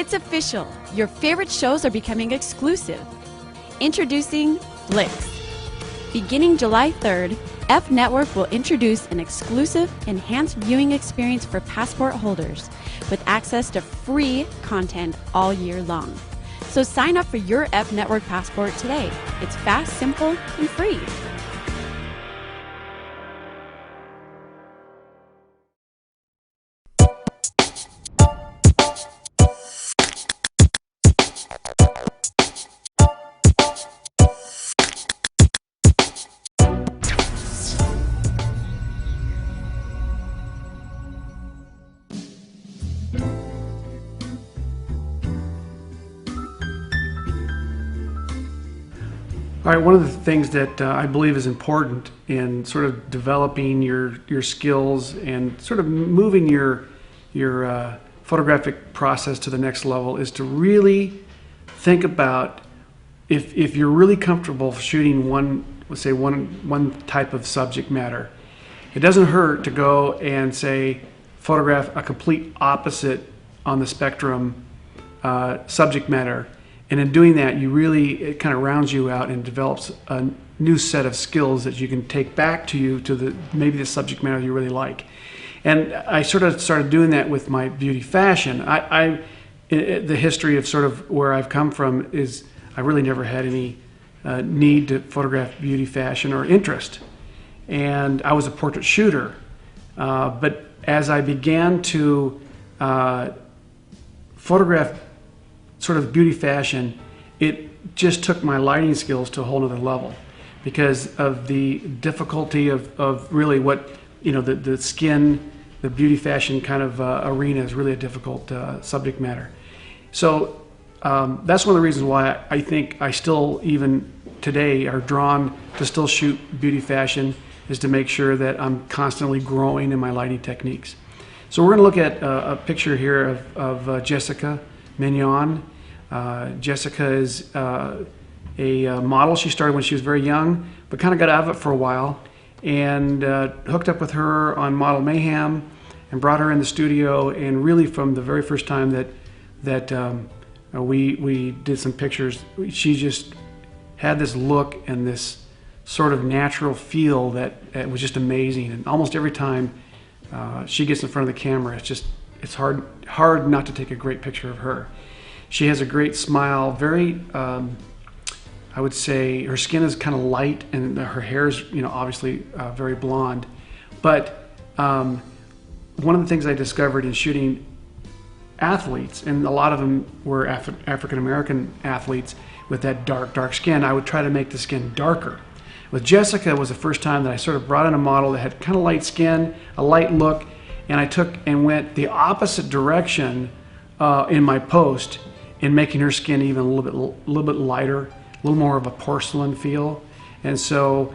It's official. Your favorite shows are becoming exclusive. Introducing Flicks. Beginning July 3rd, F Network will introduce an exclusive enhanced viewing experience for passport holders with access to free content all year long. So sign up for your F Network passport today. It's fast, simple, and free. All right, one of the things that I believe is important in sort of developing your skills and sort of moving your photographic process to the next level is to really think about if you're really comfortable shooting let's say one type of subject matter. It doesn't hurt to go and say photograph a complete opposite on the spectrum subject matter. And in doing that, it kind of rounds you out and develops a new set of skills that you can take back to you to maybe the subject matter you really like. And I sort of started doing that with my beauty fashion. The history of sort of where I've come from is I really never had any need to photograph beauty fashion or interest. And I was a portrait shooter. But as I began to photograph sort of beauty fashion, it just took my lighting skills to a whole nother level because of the difficulty of really what, the skin, the beauty fashion kind of arena is really a difficult subject matter. So that's one of the reasons why I think I still, even today, are drawn to still shoot beauty fashion, is to make sure that I'm constantly growing in my lighting techniques. So we're going to look at a picture here of Jessica Mion. Jessica is a model. She started when she was very young, but kind of got out of it for a while, and hooked up with her on Model Mayhem and brought her in the studio. And really, from the very first time that we did some pictures, she just had this look and this sort of natural feel that was just amazing. And almost every time she gets in front of the camera, it's hard not to take a great picture of her. She has a great smile, very, I would say her skin is kind of light and her hair is, obviously very blonde. But one of the things I discovered in shooting athletes, and a lot of them were African-American athletes with that dark skin, I would try to make the skin darker. With Jessica, it was the first time that I sort of brought in a model that had kind of light skin, a light look, and I took and went the opposite direction in my post, in making her skin even a little bit lighter, a little more of a porcelain feel. And so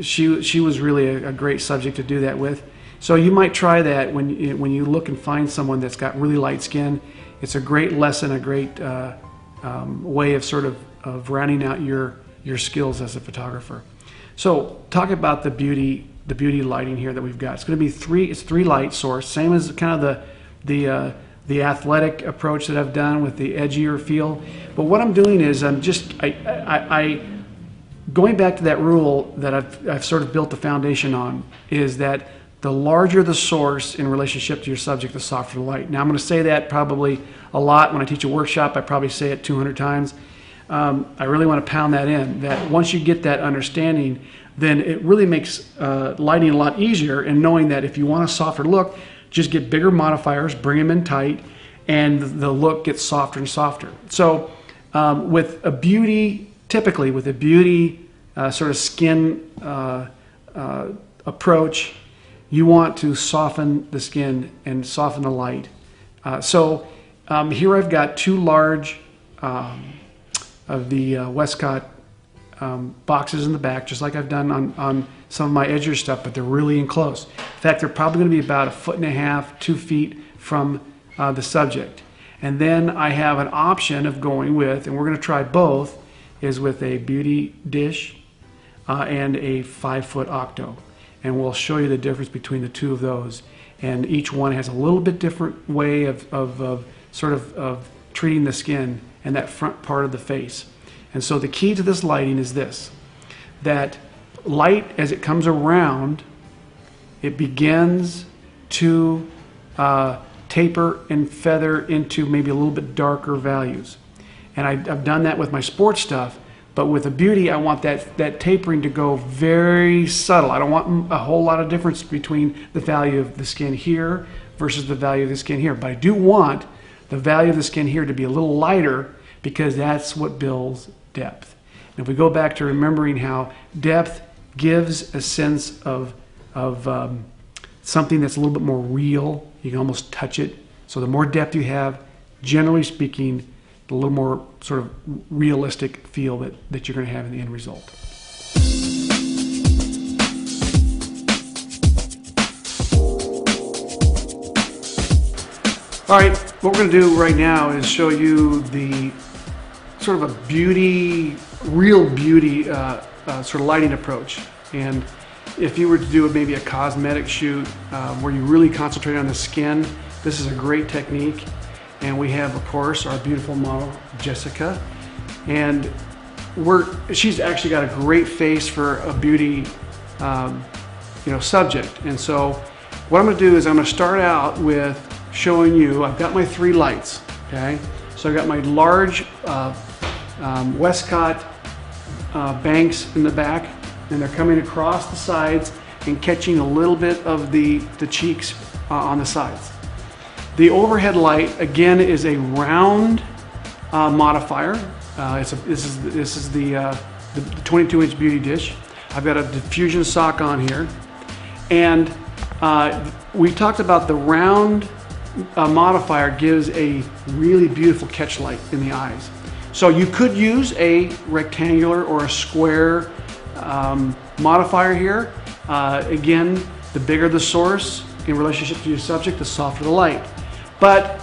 she was really a great subject to do that with. So you might try that when you look and find someone that's got really light skin. It's a great lesson, a great way of sort of rounding out your skills as a photographer. So talk about the beauty lighting here that we've got. It's going to be three light source, same as kind of the athletic approach that I've done with the edgier feel. But what I'm doing is I'm going back to that rule that I've sort of built the foundation on, is that the larger the source in relationship to your subject, the softer the light. Now I'm going to say that probably a lot when I teach a workshop. I probably say it 200 times. I really want to pound that in, that once you get that understanding, then it really makes lighting a lot easier, and knowing that if you want a softer look, just get bigger modifiers, bring them in tight, and the look gets softer and softer. So with a beauty, typically with a beauty sort of skin approach, you want to soften the skin and soften the light. So here I've got two large of the Westcott boxes in the back, just like I've done on some of my edgier stuff, but they're really in close. In fact, they're probably going to be about 1.5 feet, 2 feet from the subject. And then I have an option of going with, and we're going to try both, is with a beauty dish and a 5-foot octo. And we'll show you the difference between the two of those. And each one has a little bit different way of sort of treating the skin and that front part of the face. And so the key to this lighting is this, that light, as it comes around, it begins to taper and feather into maybe a little bit darker values. And I've done that with my sports stuff, but with the beauty, I want that tapering to go very subtle. I don't want a whole lot of difference between the value of the skin here versus the value of the skin here. But I do want the value of the skin here to be a little lighter, because that's what builds depth. And if we go back to remembering how depth gives a sense of something that's a little bit more real, you can almost touch it. So the more depth you have, generally speaking, a little more sort of realistic feel that you're going to have in the end result. All right, what we're going to do right now is show you the sort of a beauty, real beauty sort of lighting approach. And if you were to do maybe a cosmetic shoot where you really concentrate on the skin, this is a great technique. And we have, of course, our beautiful model, Jessica. And she's actually got a great face for a beauty subject. And so what I'm going to do is I'm going to start out with showing you, I've got my 3 lights, okay? So I've got my large Westcott banks in the back, and they're coming across the sides and catching a little bit of the cheeks on the sides. The overhead light, again, is a round modifier. This is the 22-inch beauty dish. I've got a diffusion sock on here. And we talked about the round modifier gives a really beautiful catch light in the eyes. So you could use a rectangular or a square modifier here. Again, the bigger the source in relationship to your subject, the softer the light. But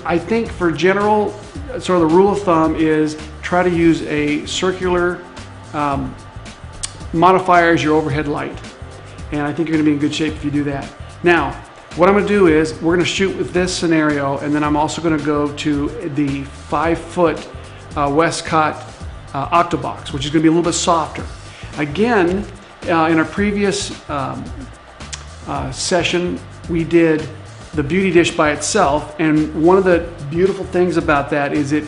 I think for general, sort of the rule of thumb is try to use a circular modifier as your overhead light. And I think you're going to be in good shape if you do that. Now, what I'm going to do is we're going to shoot with this scenario, and then I'm also going to go to the 5-foot Westcott Octobox, which is going to be a little bit softer. Again, in our previous session, we did the beauty dish by itself, and one of the beautiful things about that is it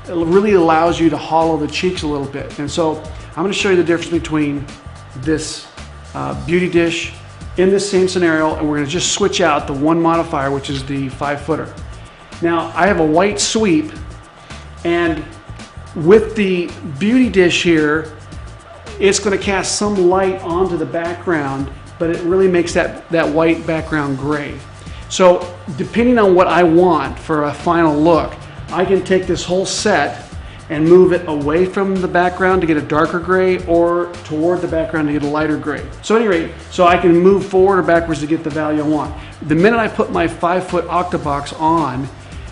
really allows you to hollow the cheeks a little bit. And so I'm going to show you the difference between this beauty dish in this same scenario, and we're going to just switch out the one modifier, which is the 5-footer. Now I have a white sweep, and with the beauty dish here, it's going to cast some light onto the background, but it really makes that white background gray. So depending on what I want for a final look, I can take this whole set and move it away from the background to get a darker gray, or toward the background to get a lighter gray. So at any rate, so I can move forward or backwards to get the value I want. The minute I put my 5-foot Octobox on,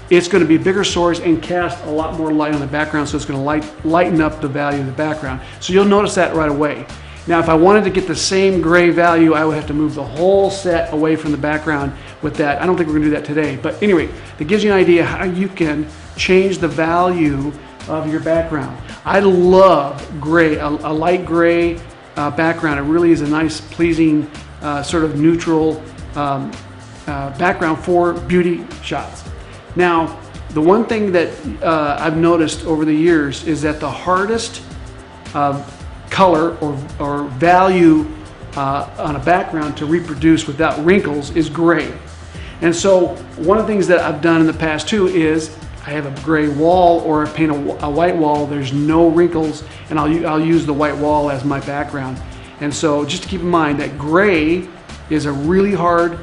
it's going to be bigger source and cast a lot more light on the background, so it's going to lighten up the value of the background. So you'll notice that right away. Now, if I wanted to get the same gray value, I would have to move the whole set away from the background with that. I don't think we're going to do that today. But anyway, that gives you an idea how you can change the value of your background. I love gray, a light gray background. It really is a nice, pleasing, sort of neutral background for beauty shots. Now, the one thing that I've noticed over the years is that the hardest color or value on a background to reproduce without wrinkles is gray. And so one of the things that I've done in the past too is I have a gray wall, or I paint a white wall, there's no wrinkles, and I'll use the white wall as my background. And so just to keep in mind that gray is a really hard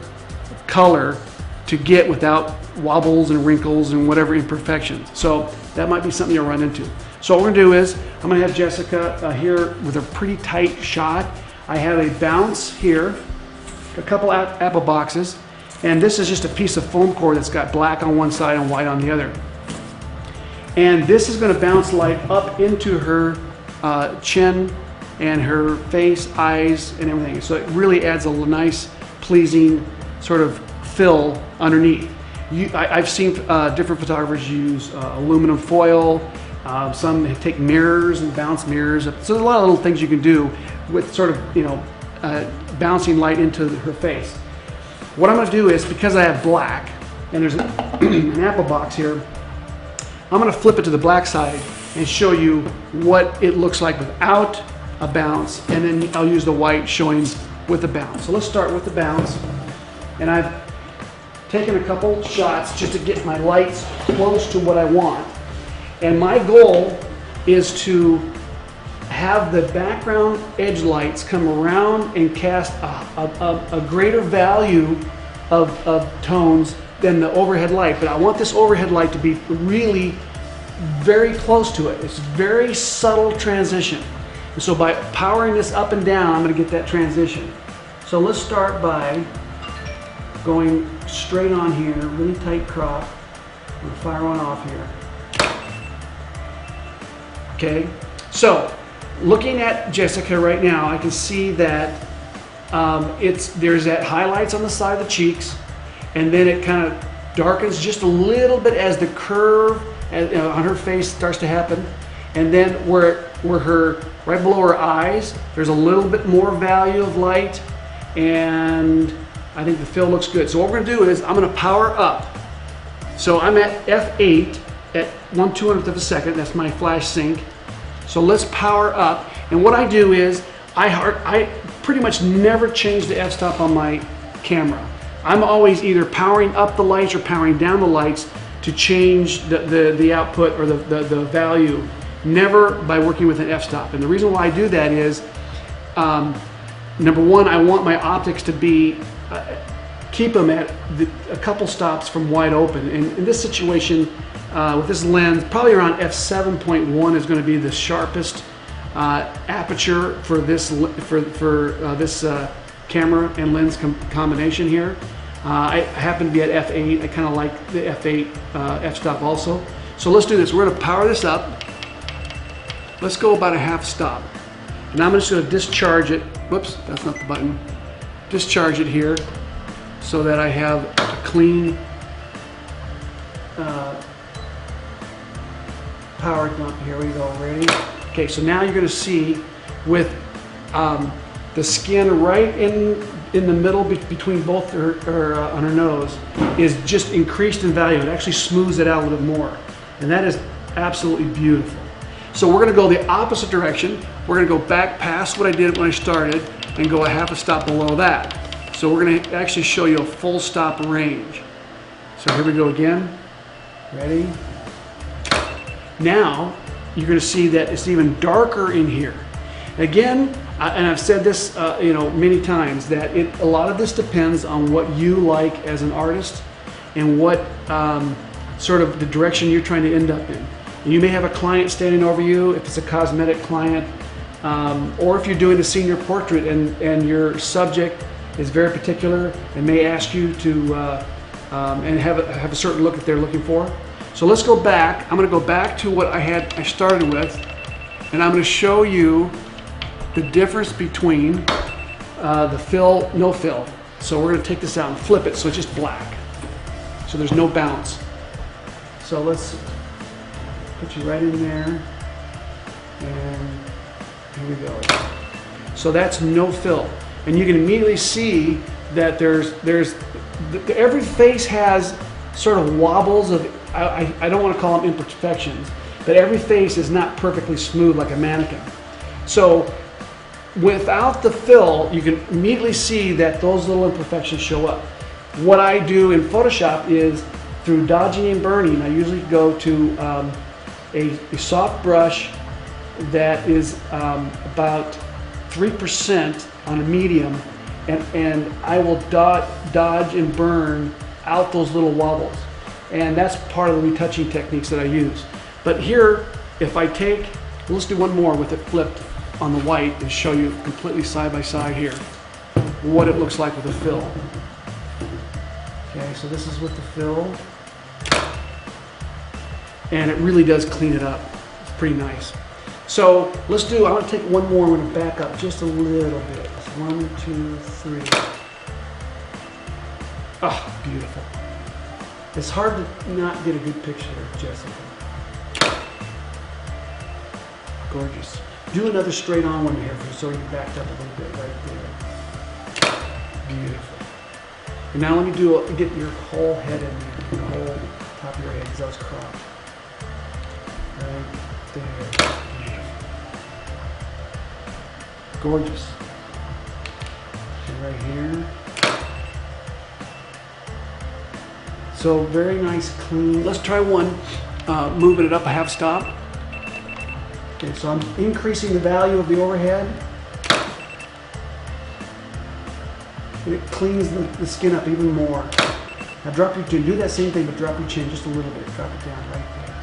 color to get without wobbles and wrinkles and whatever imperfections. So that might be something you'll run into. So what we're going to do is I'm going to have Jessica here with a pretty tight shot. I have a bounce here, a couple apple boxes, and this is just a piece of foam core that's got black on one side and white on the other. And this is going to bounce light up into her chin and her face, eyes, and everything. So it really adds a nice, pleasing sort of fill underneath. I've seen different photographers use aluminum foil. Some take mirrors and bounce mirrors. So there's a lot of little things you can do with sort of, you know, bouncing light into her face. What I'm going to do is, because I have black, and there's an apple box here, I'm going to flip it to the black side and show you what it looks like without a bounce, and then I'll use the white showing with the bounce. So let's start with the bounce. And I've taken a couple shots just to get my lights close to what I want. And my goal is to have the background edge lights come around and cast a greater value of tones than the overhead light. But I want this overhead light to be really very close to it. It's a very subtle transition. And so by powering this up and down, I'm going to get that transition. So let's start by going straight on here, really tight crop. I'm going to fire one off here. Okay, so looking at Jessica right now, I can see that there's that highlights on the side of the cheeks, and then it kind of darkens just a little bit as the curve on her face starts to happen, and then where her right below her eyes, there's a little bit more value of light, and I think the fill looks good. So what we're going to do is I'm going to power up. So I'm at f8 at 1/200th of a second. That's my flash sync. So let's power up. And what I do is I pretty much never change the f-stop on my camera. I'm always either powering up the lights or powering down the lights to change the output or the value. Never by working with an f-stop. And the reason why I do that is, number one, I want my optics to be keep them at a couple stops from wide open. And in this situation, with this lens, probably around f7.1 is going to be the sharpest aperture for this camera and lens combination here. I happen to be at f8. I kind of like the f8 f-stop also. So let's do this. We're going to power this up. Let's go about a half stop. And I'm just going to discharge it. Whoops, that's not the button. Discharge it here so that I have a clean power dump. Here we go, ready? Okay, so now you're going to see with the skin right in the middle between both her on her nose is just increased in value. It actually smooths it out a little bit more. And that is absolutely beautiful. So we're going to go the opposite direction. We're going to go back past what I did when I started and go a half a stop below that. So we're going to actually show you a full stop range. So here we go again. Ready? Now you're going to see that it's even darker in here. Again, and I've said this many times, that a lot of this depends on what you like as an artist and what sort of the direction you're trying to end up in. You may have a client standing over you, if it's a cosmetic client, or if you're doing a senior portrait and your subject is very particular and may ask you to and have a certain look that they're looking for. So let's go back. I'm going to go back to what I started with, and I'm going to show you the difference between the fill, no fill. So we're going to take this out and flip it so it's just black. So there's no bounce. So let's put you right in there, and here we go. So that's no fill, and you can immediately see that there's every face has sort of wobbles of, I don't want to call them imperfections, but every face is not perfectly smooth like a mannequin. So without the fill, you can immediately see that those little imperfections show up. What I do in Photoshop is, through dodging and burning, I usually go to a soft brush that is about 3% on a medium, and I will dodge and burn out those little wobbles. And that's part of the retouching techniques that I use. But here, if I take, let's do one more with it flipped on the white and show you completely side by side here what it looks like with a fill. Okay, so this is with the fill. And it really does clean it up. It's pretty nice. So let's do, I'm going to take one more. I'm going to back up just a little bit. 1, 2, 3. Oh, beautiful. It's hard to not get a good picture of Jessica. Gorgeous. Do another straight on one here so you backed up a little bit right there. Beautiful. And now let me get your whole head in there, the whole top of your head, because that was cropped. Right there. Beautiful. Gorgeous. And right here. So very nice, clean. Let's try one, moving it up a half stop. Okay, so I'm increasing the value of the overhead. And it cleans the skin up even more. Now drop your chin. Do that same thing, but drop your chin just a little bit. Drop it down right there.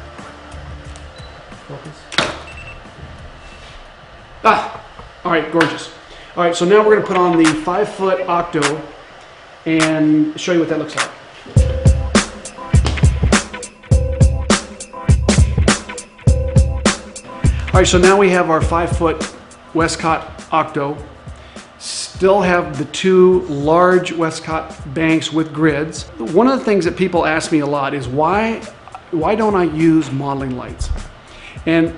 Focus. All right, gorgeous. All right, so now we're going to put on the 5-foot Octo and show you what that looks like. All right, so now we have our 5-foot Westcott Octo. Still have the 2 large Westcott banks with grids. One of the things that people ask me a lot is why don't I use modeling lights? And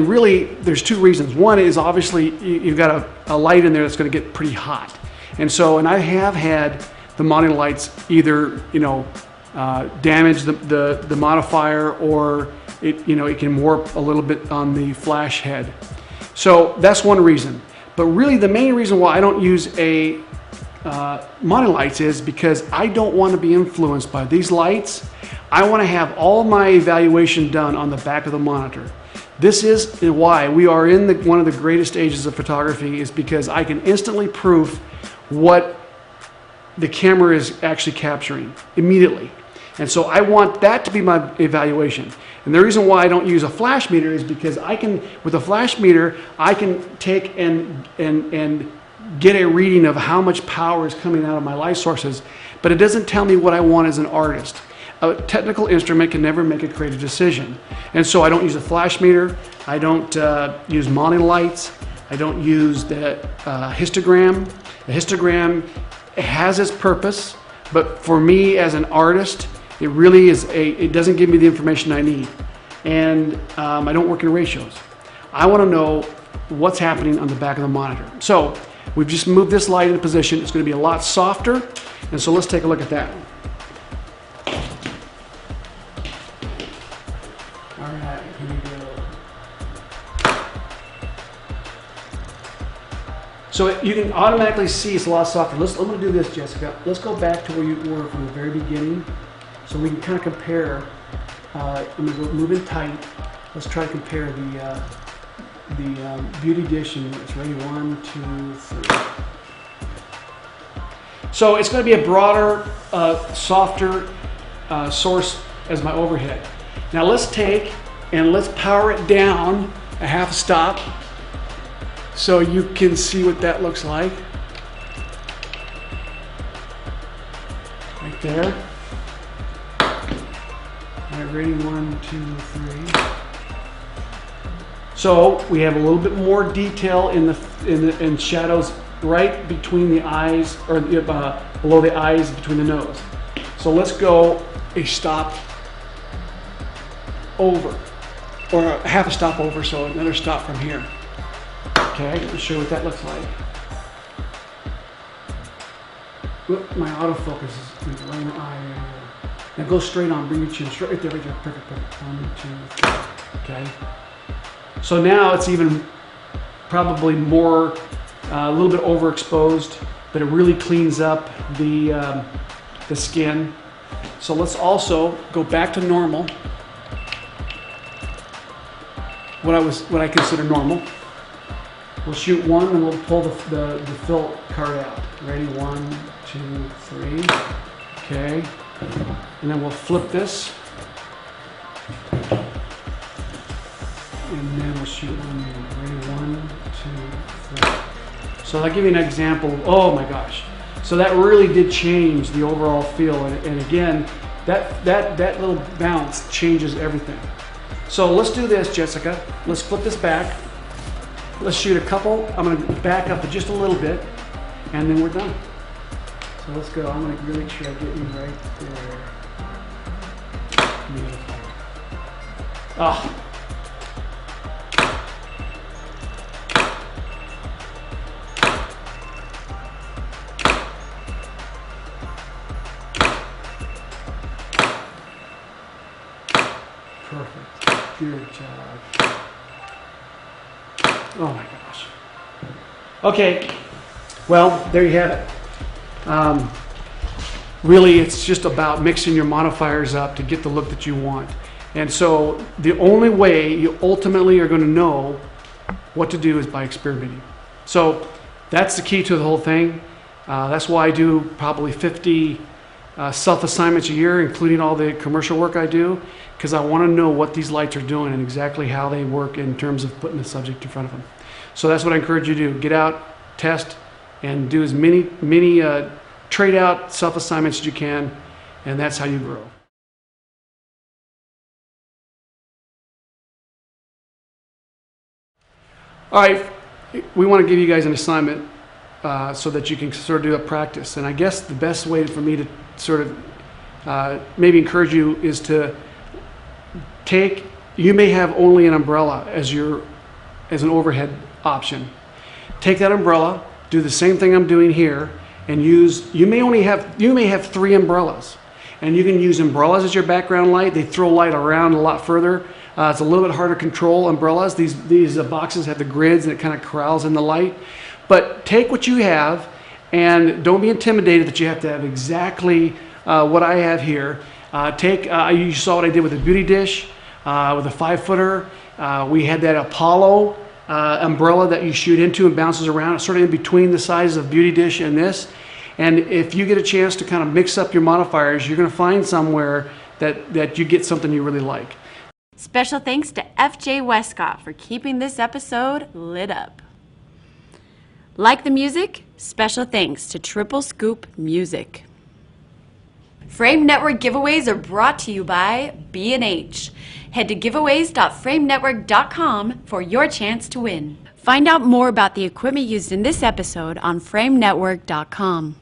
really, there's 2 reasons. One is obviously you've got a light in there that's going to get pretty hot, and I have had the modeling lights either damage the modifier, or it can warp a little bit on the flash head. So that's one reason. But really the main reason why I don't use a modeling lights is because I don't want to be influenced by these lights. I want to have all my evaluation done on the back of the monitor. This is why we are in one of the greatest ages of photography, is because I can instantly proof what the camera is actually capturing immediately. And so I want that to be my evaluation. And the reason why I don't use a flash meter is because with a flash meter, I can take and get a reading of how much power is coming out of my light sources, but it doesn't tell me what I want as an artist. A technical instrument can never make a creative decision. And so I don't use a flash meter, I don't use modeling lights, I don't use the histogram. The histogram has its purpose, but for me as an artist, it really is it doesn't give me the information I need. And I don't work in ratios. I want to know what's happening on the back of the monitor. So we've just moved this light into position. It's going to be a lot softer. And so let's take a look at that. All right, here we go. So you can automatically see it's a lot softer. I'm going to do this, Jessica. Let's go back to where you were from the very beginning, so we can kind of compare. I'm going to go moving tight. Let's try to compare the beauty dish, and it's ready. 1, 2, 3. So it's going to be a broader, softer source as my overhead. Now let's take and let's power it down a half stop so you can see what that looks like. Right there. All right, ready, 1, 2, 3. So we have a little bit more detail in shadows right between the eyes, or below the eyes, between the nose. So let's go a stop over, or a half a stop over, so another stop from here. Okay, let me show you what that looks like. Whoop, my autofocus is right in the eye area. Now go straight on, bring your chin straight right there, right there. Perfect, perfect. 1, 2, 3. Okay. So now it's even probably more, a little bit overexposed, but it really cleans up the skin. So let's also go back to normal. What I consider normal. We'll shoot one, and we'll pull the fill card out. Ready? 1, 2, 3. Okay. And then we'll flip this. And then we'll shoot one more. Ready? 1, 2, 3. So I'll give you an example. Oh my gosh. So that really did change the overall feel. And again, that little bounce changes everything. So let's do this, Jessica. Let's flip this back. Let's shoot a couple. I'm going to back up just a little bit, and then we're done. So let's go. I'm going to really make sure I get you right there. Beautiful. Oh. Perfect. Good job. Oh my gosh. Okay. Well, there you have it. Really, it's just about mixing your modifiers up to get the look that you want. And so the only way you ultimately are going to know what to do is by experimenting. So that's the key to the whole thing. That's why I do probably 50 self-assignments a year, including all the commercial work I do, because I want to know what these lights are doing and exactly how they work in terms of putting the subject in front of them. So that's what I encourage you to do. Get out, test, and do as many trade out self-assignments as you can, and that's how you grow. All right, we want to give you guys an assignment so that you can sort of do a practice. And I guess the best way for me to sort of maybe encourage you is to you may have only an umbrella as an overhead option. Take that umbrella, do the same thing I'm doing here, and you may have 3 umbrellas. And you can use umbrellas as your background light. They throw light around a lot further. It's a little bit harder to control umbrellas. These boxes have the grids and it kind of corrals in the light. But take what you have and don't be intimidated that you have to have exactly what I have here. You saw what I did with the beauty dish, with a 5-footer. We had that Apollo umbrella that you shoot into and bounces around. It's sort of in between the sizes of beauty dish and this. And if you get a chance to kind of mix up your modifiers, you're going to find somewhere that you get something you really like. Special thanks to FJ Westcott for keeping this episode lit up. Like the music? Special thanks to Triple Scoop Music. Frame Network giveaways are brought to you by B&H. Head to giveaways.framenetwork.com for your chance to win. Find out more about the equipment used in this episode on framenetwork.com.